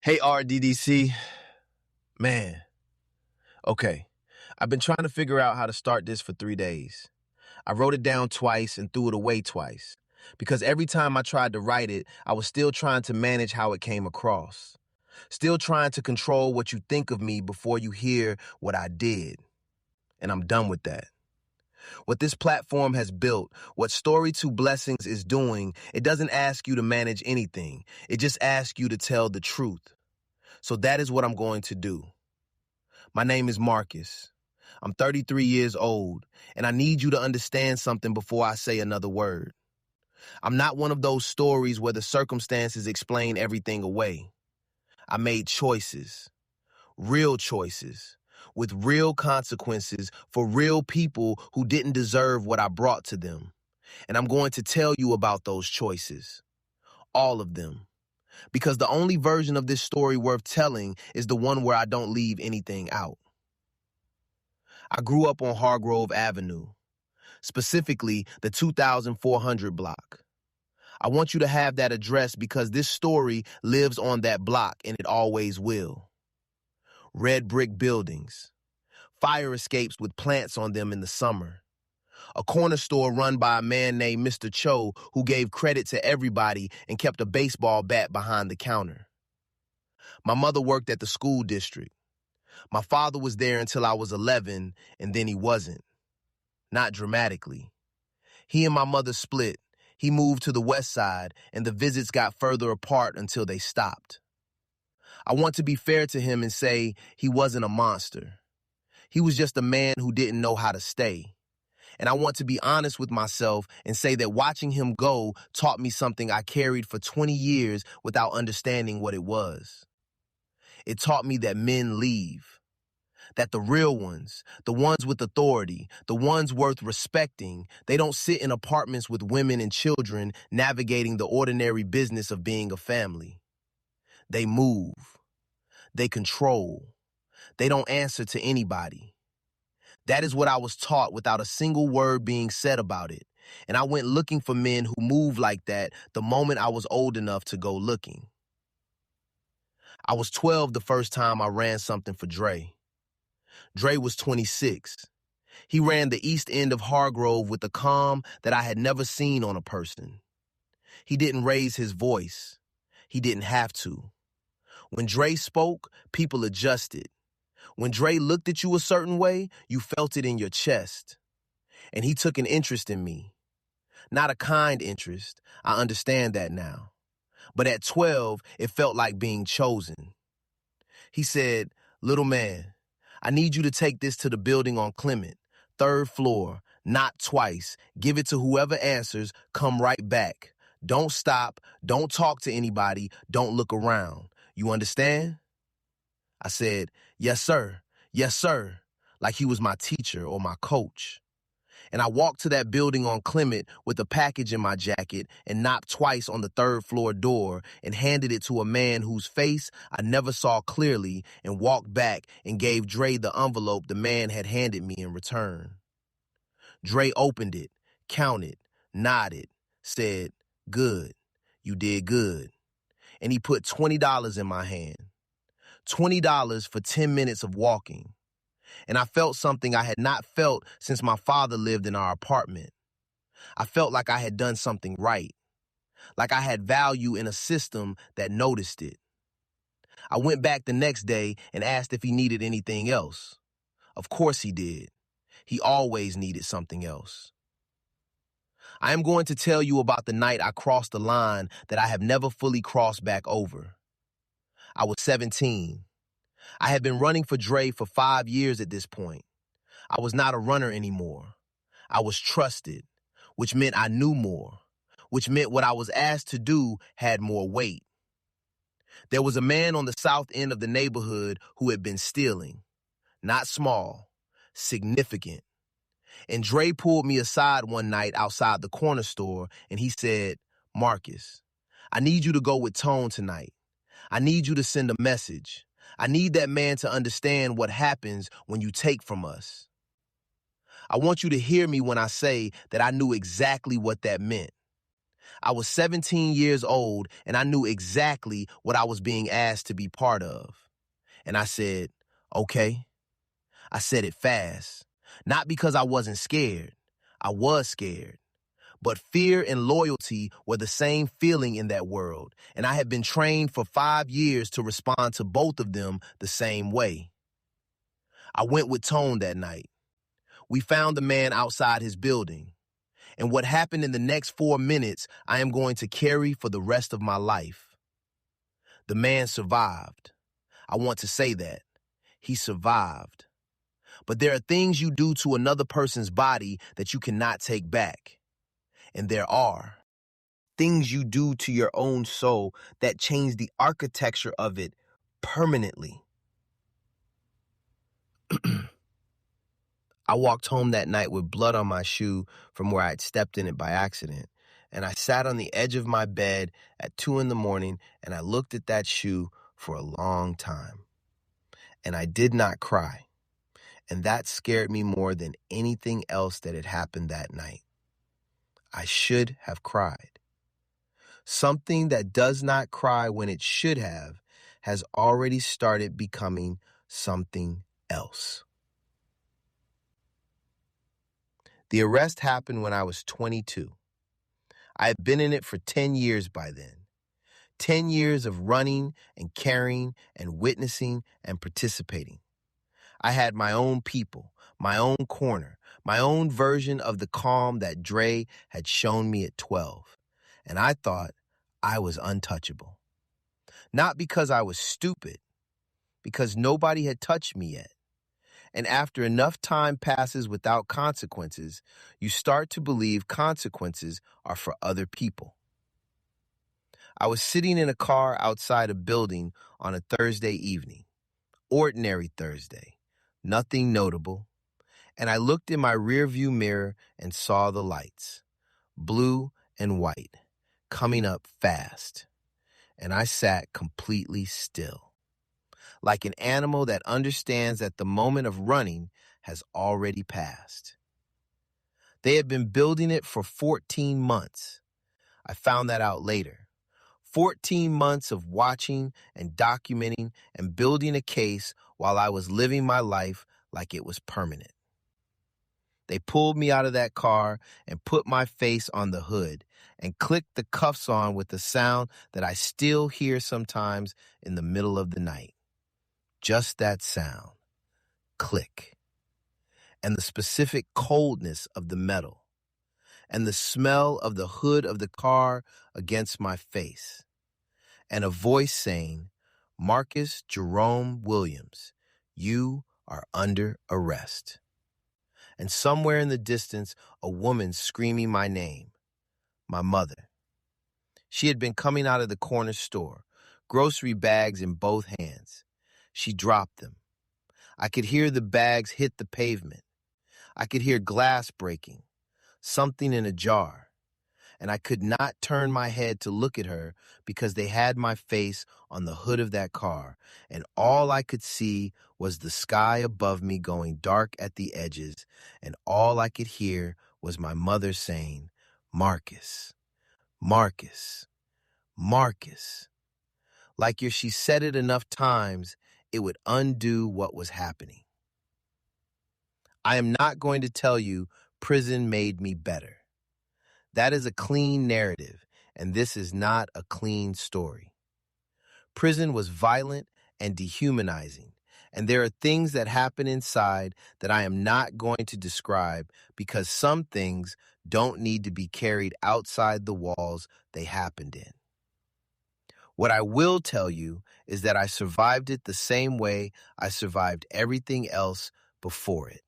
Hey, RDDC. Man, okay. I've been trying to figure out how to start this for 3 days. I wrote it down twice and threw it away twice. Because every time I tried to write it, I was still trying to manage how it came across. Still trying to control what you think of me before you hear what I did. And I'm done with that. What this platform has built, what Story to Blessings is doing, it doesn't ask you to manage anything. It just asks you to tell the truth. So that is what I'm going to do. My name is Marcus. I'm 33 years old, and I need you to understand something before I say another word. I'm not one of those stories where the circumstances explain everything away. I made choices, real choices, with real consequences for real people who didn't deserve what I brought to them. And I'm going to tell you about those choices, all of them. Because the only version of this story worth telling is the one where I don't leave anything out. I grew up on Hargrove Avenue, specifically the 2400 block. I want you to have that address because this story lives on that block and it always will. Red brick buildings, fire escapes with plants on them in the summer, a corner store run by a man named Mr. Cho who gave credit to everybody and kept a baseball bat behind the counter. My mother worked at the school district. My father was there until I was 11, and then he wasn't. Not dramatically. He and my mother split. He moved to the west side, and the visits got further apart until they stopped. I want to be fair to him and say he wasn't a monster. He was just a man who didn't know how to stay. And I want to be honest with myself and say that watching him go taught me something I carried for 20 years without understanding what it was. It taught me that men leave. That the real ones, the ones with authority, the ones worth respecting, they don't sit in apartments with women and children navigating the ordinary business of being a family. They move. They control. They don't answer to anybody. That is what I was taught without a single word being said about it. And I went looking for men who move like that the moment I was old enough to go looking. I was 12 the first time I ran something for Dre. Dre was 26. He ran the east end of Hargrove with a calm that I had never seen on a person. He didn't raise his voice. He didn't have to. When Dre spoke, people adjusted. When Dre looked at you a certain way, you felt it in your chest. And he took an interest in me. Not a kind interest. I understand that now. But at 12, it felt like being chosen. He said, "Little man, I need you to take this to the building on Clement, 3rd floor, not twice. Give it to whoever answers. Come right back. Don't stop. Don't talk to anybody. Don't look around. You understand?" I said, "Yes, sir. Yes, sir," like he was my teacher or my coach. And I walked to that building on Clement with a package in my jacket and knocked twice on the 3rd floor door and handed it to a man whose face I never saw clearly and walked back and gave Dre the envelope the man had handed me in return. Dre opened it, counted, nodded, said, "Good, you did good." And he put $20 in my hand. $20 for 10 minutes of walking. And I felt something I had not felt since my father lived in our apartment. I felt like I had done something right, like I had value in a system that noticed it. I went back the next day and asked if he needed anything else. Of course he did. He always needed something else. I am going to tell you about the night I crossed the line that I have never fully crossed back over. I was 17. I had been running for Dre for 5 years at this point. I was not a runner anymore. I was trusted, which meant I knew more, which meant what I was asked to do had more weight. There was a man on the south end of the neighborhood who had been stealing. Not small, significant. And Dre pulled me aside one night outside the corner store and he said, "Marcus, I need you to go with Tone tonight. I need you to send a message. I need that man to understand what happens when you take from us." I want you to hear me when I say that I knew exactly what that meant. I was 17 years old, and I knew exactly what I was being asked to be part of. And I said, okay. I said it fast. Not because I wasn't scared. I was scared. But fear and loyalty were the same feeling in that world, and I had been trained for 5 years to respond to both of them the same way. I went with Tone that night. We found the man outside his building. And what happened in the next 4 minutes, I am going to carry for the rest of my life. The man survived. I want to say that. He survived. But there are things you do to another person's body that you cannot take back. And there are things you do to your own soul that change the architecture of it permanently. I walked home that night with blood on my shoe from where I had stepped in it by accident. And I sat on the edge of my bed at 2 a.m. and I looked at that shoe for a long time. And I did not cry. And that scared me more than anything else that had happened that night. I should have cried. Something that does not cry when it should have has already started becoming something else. The arrest happened when I was 22. I had been in it for 10 years by then. 10 years of running and carrying and witnessing and participating. I had my own people, my own corner, my own version of the calm that Dre had shown me at 12. And I thought I was untouchable. Not because I was stupid, because nobody had touched me yet. And after enough time passes without consequences, you start to believe consequences are for other people. I was sitting in a car outside a building on a Thursday evening. Ordinary Thursday. Nothing notable. And I looked in my rearview mirror and saw the lights, blue and white, coming up fast. And I sat completely still, like an animal that understands that the moment of running has already passed. They had been building it for 14 months. I found that out later. 14 months of watching and documenting and building a case while I was living my life like it was permanent. They pulled me out of that car and put my face on the hood and clicked the cuffs on with the sound that I still hear sometimes in the middle of the night. Just that sound. Click. And the specific coldness of the metal. And the smell of the hood of the car against my face. And a voice saying, "Marcus Jerome Williams, you are under arrest." And somewhere in the distance, a woman screaming my name, my mother. She had been coming out of the corner store, grocery bags in both hands. She dropped them. I could hear the bags hit the pavement. I could hear glass breaking, something in a jar. And I could not turn my head to look at her because they had my face on the hood of that car, and all I could see was the sky above me going dark at the edges, and all I could hear was my mother saying, "Marcus, Marcus, Marcus." Like if she said it enough times, it would undo what was happening. I am not going to tell you prison made me better. That is a clean narrative, and this is not a clean story. Prison was violent and dehumanizing, and there are things that happen inside that I am not going to describe because some things don't need to be carried outside the walls they happened in. What I will tell you is that I survived it the same way I survived everything else before it,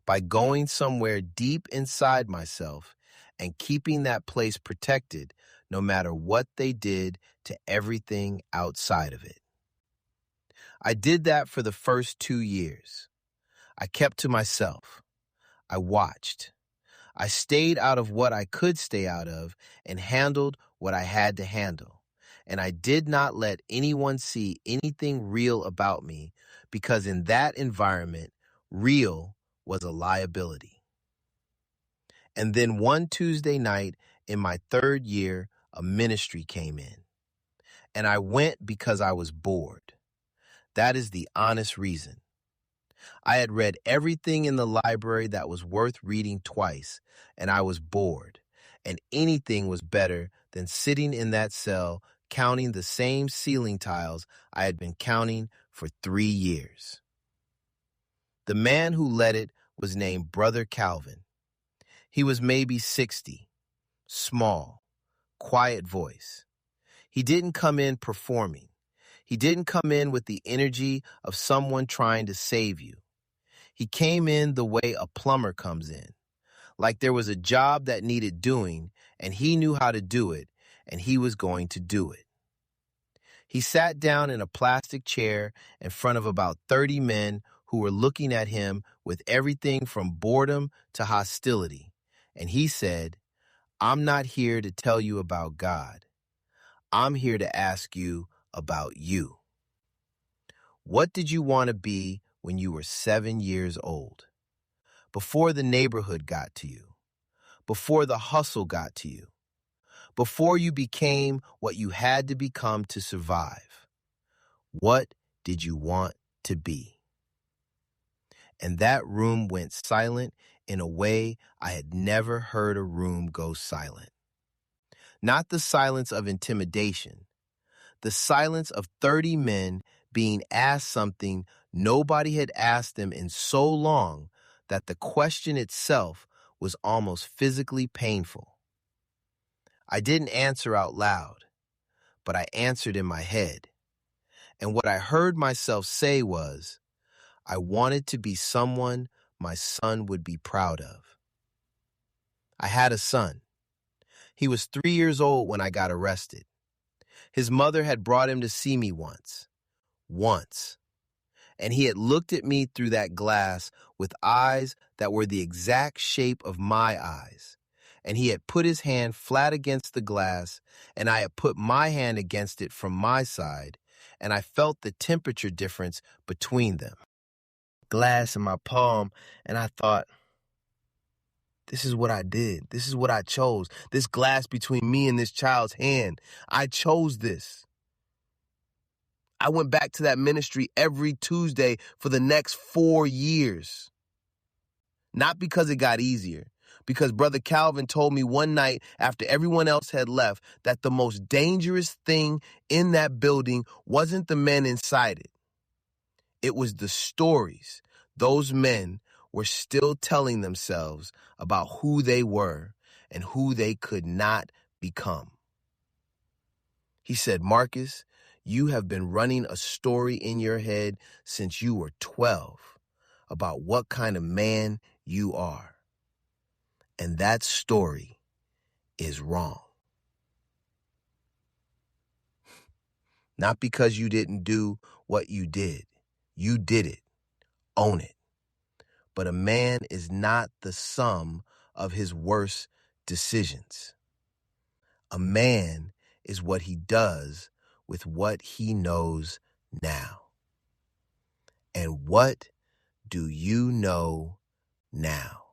by going somewhere deep inside myself and keeping that place protected no matter what they did to everything outside of it. I did that for the first 2 years. I kept to myself. I watched. I stayed out of what I could stay out of and handled what I had to handle. And I did not let anyone see anything real about me because in that environment, real was a liability. And then one Tuesday night, In my third year, a ministry came in, and I went because I was bored. That is the honest reason. I had read everything in the library that was worth reading twice, and I was bored. And anything was better than sitting in that cell counting the same ceiling tiles I had been counting for 3 years. The man who led it was named Brother Calvin. He was maybe 60, small, quiet voice. He didn't come in performing. He didn't come in with the energy of someone trying to save you. He came in the way a plumber comes in, like there was a job that needed doing, and he knew how to do it, and he was going to do it. He sat down in a plastic chair in front of about 30 men who were looking at him with everything from boredom to hostility, and he said, "I'm not here to tell you about God. I'm here to ask you about you. What did you want to be when you were 7 years old? Before the neighborhood got to you, before the hustle got to you, before you became what you had to become to survive. What did you want to be?" And that room went silent in a way I had never heard a room go silent. Not the silence of intimidation, the silence of 30 men being asked something nobody had asked them in so long that the question itself was almost physically painful. I didn't answer out loud, but I answered in my head. And what I heard myself say was, I wanted to be someone my son would be proud of. I had a son. He was 3 years old when I got arrested. His mother had brought him to see me once, and he had looked at me through that glass with eyes that were the exact shape of my eyes. And he had put his hand flat against the glass, and I had put my hand against it from my side, and I felt the temperature difference between them. Glass in my palm, and I thought, this is what I did. This is what I chose. This glass between me and this child's hand. I chose this. I went back to that ministry every Tuesday for the next 4 years. Not because it got easier, because Brother Calvin told me one night after everyone else had left that the most dangerous thing in that building wasn't the men inside it. It was the stories those men were still telling themselves about who they were and who they could not become. He said, "Marcus, you have been running a story in your head since you were 12 about what kind of man you are. And that story is wrong. Not because you didn't do what you did. You did it. Own it. But a man is not the sum of his worst decisions. A man is what he does with what he knows now. And what do you know now?"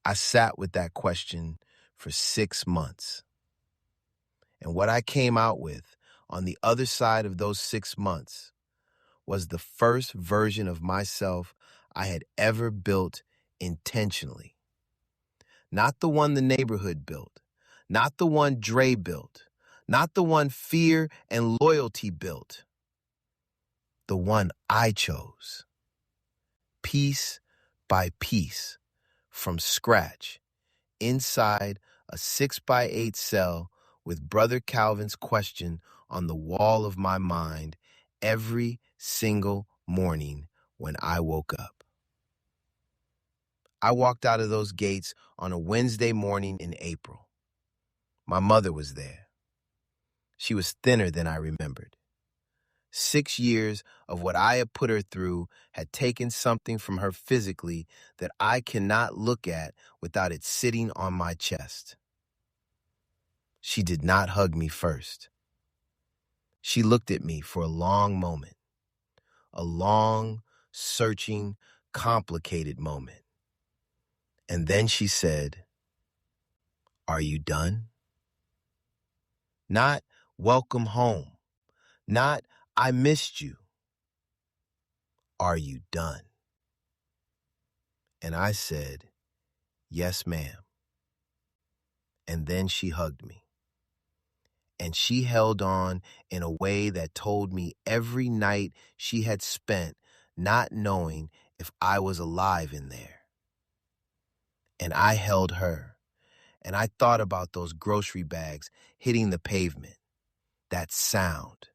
I sat with that question for 6 months. And what I came out with on the other side of those 6 months was the first version of myself I had ever built intentionally. Not the one the neighborhood built, not the one Dre built, not the one fear and loyalty built. The one I chose. Piece by piece, from scratch, inside a 6x8 cell with Brother Calvin's question on the wall of my mind every single morning when I woke up. I walked out of those gates on a Wednesday morning in April. My mother was there. She was thinner than I remembered. 6 years of what I had put her through had taken something from her physically that I cannot look at without it sitting on my chest. She did not hug me first. She looked at me for a long moment, a long, searching, complicated moment. And then she said, Are you done? Not welcome home. Not I missed you. Are you done? And I said, yes, ma'am. And then she hugged me. And she held on in a way that told me every night she had spent not knowing if I was alive in there. And I held her, and I thought about those grocery bags hitting the pavement, that sound.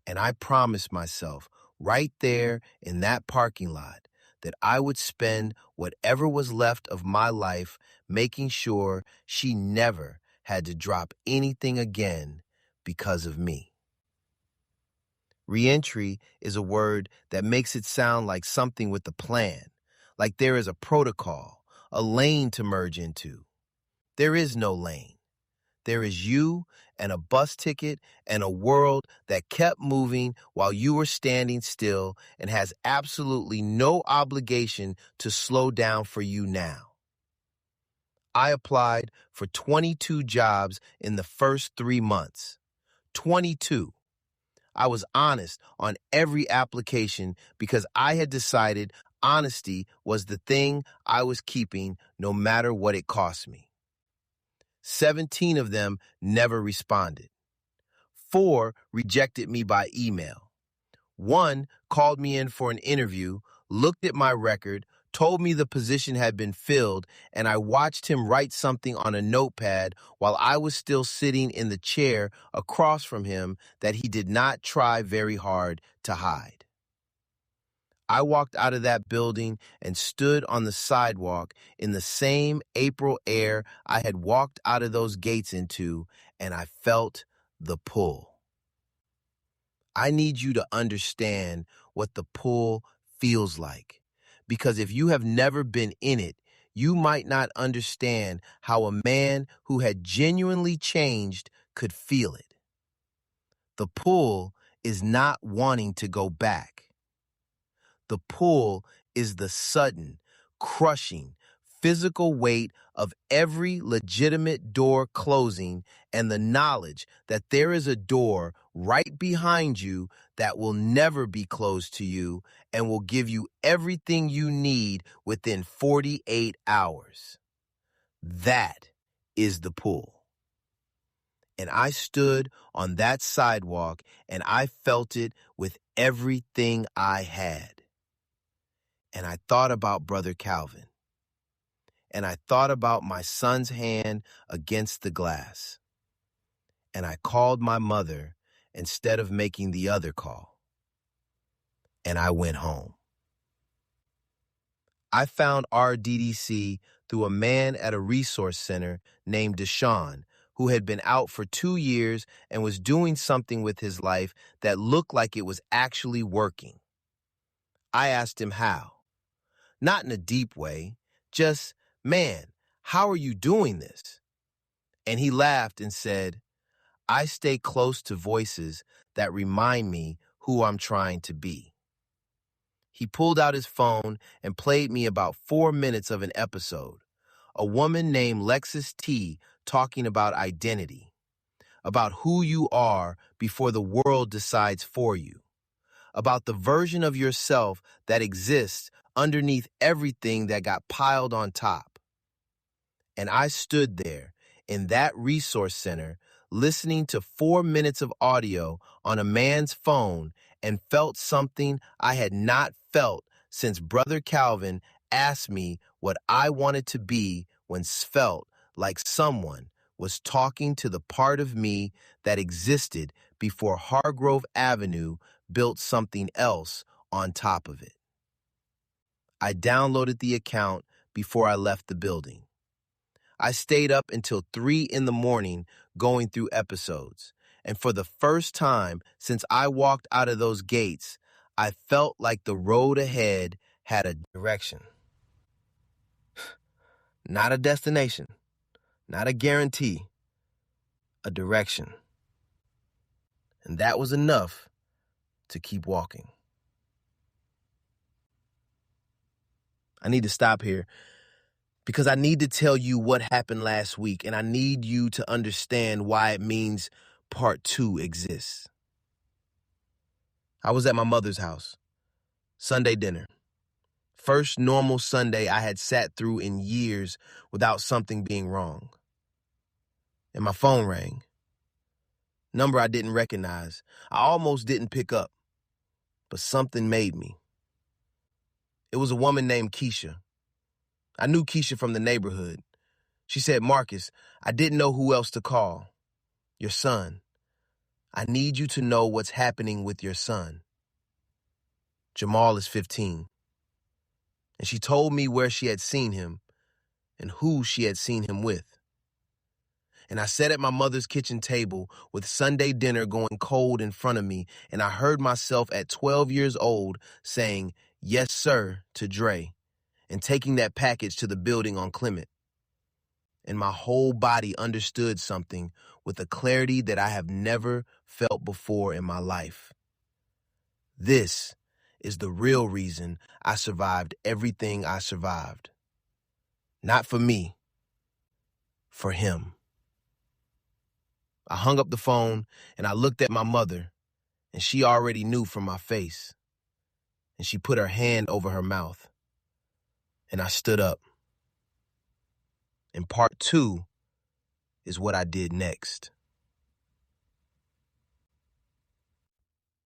And I promised myself right there in that parking lot that I would spend whatever was left of my life making sure she never had to drop anything again because of me. Reentry is a word that makes it sound like something with a plan, like there is a protocol, a lane to merge into. There is no lane. There is you and a bus ticket and a world that kept moving while you were standing still and has absolutely no obligation to slow down for you now. I applied for 22 jobs in the first 3 months. 22. I was honest on every application because I had decided honesty was the thing I was keeping no matter what it cost me. 17 of them never responded. 4 rejected me by email. 1 called me in for an interview, looked at my record, told me the position had been filled, and I watched him write something on a notepad while I was still sitting in the chair across from him that he did not try very hard to hide. I walked out of that building and stood on the sidewalk in the same April air I had walked out of those gates into, and I felt the pull. I need you to understand what the pull feels like, because if you have never been in it, you might not understand how a man who had genuinely changed could feel it. The pull is not wanting to go back. The pull is the sudden, crushing, physical weight of every legitimate door closing and the knowledge that there is a door right behind you that will never be closed to you and will give you everything you need within 48 hours. That is the pull. And I stood on that sidewalk and I felt it with everything I had. And I thought about Brother Calvin. And I thought about my son's hand against the glass. And I called my mother instead of making the other call. And I went home. I found RDDC through a man at a resource center named Deshaun, who had been out for 2 years and was doing something with his life that looked like it was actually working. I asked him how. Not in a deep way, just, man, how are you doing this? And he laughed and said, I stay close to voices that remind me who I'm trying to be. He pulled out his phone and played me about 4 minutes of an episode. A woman named Lexis T talking about identity, about who you are before the world decides for you, about the version of yourself that exists underneath everything that got piled on top. And I stood there in that resource center listening to 4 minutes of audio on a man's phone and felt something I had not felt since Brother Calvin asked me what I wanted to be when felt like someone was talking to the part of me that existed before Hargrove Avenue built something else on top of it. I downloaded the account before I left the building. I stayed up until 3 in the morning going through episodes, and for the first time since I walked out of those gates, I felt like the road ahead had a direction. Not a destination, not a guarantee, a direction. And that was enough to keep walking. I need to stop here because I need to tell you what happened last week, and I need you to understand why it means part two exists. I was at my mother's house, Sunday dinner. First normal Sunday I had sat through in years without something being wrong. And my phone rang. Number I didn't recognize. I almost didn't pick up, but something made me. It was a woman named Keisha. I knew Keisha from the neighborhood. She said, "Marcus, I didn't know who else to call. Your son. I need you to know what's happening with your son. Jamal is 15. And she told me where she had seen him and who she had seen him with. And I sat at my mother's kitchen table with Sunday dinner going cold in front of me, and I heard myself at 12 years old saying, 'Yes, sir,' to Dre, and taking that package to the building on Clement. And my whole body understood something with a clarity that I have never felt before in my life. This is the real reason I survived everything I survived. Not for me, for him." I hung up the phone and I looked at my mother, and she already knew from my face. And she put her hand over her mouth. And I stood up. And part two is what I did next.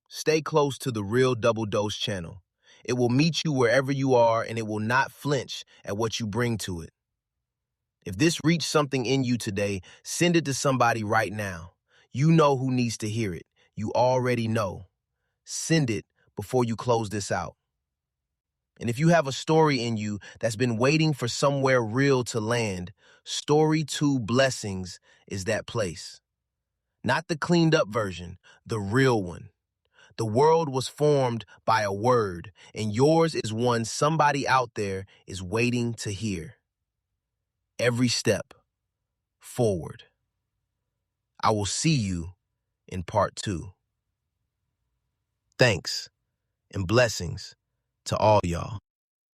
Stay close to the Real Double Dose channel. It will meet you wherever you are, and it will not flinch at what you bring to it. If this reached something in you today, send it to somebody right now. You know who needs to hear it. You already know. Send it before you close this out. And if you have a story in you that's been waiting for somewhere real to land, Story 2 Blessings is that place. Not the cleaned up version, the real one. The world was formed by a word, and yours is one somebody out there is waiting to hear. Every step forward. I will see you in part 2. Thanks and blessings to all y'all.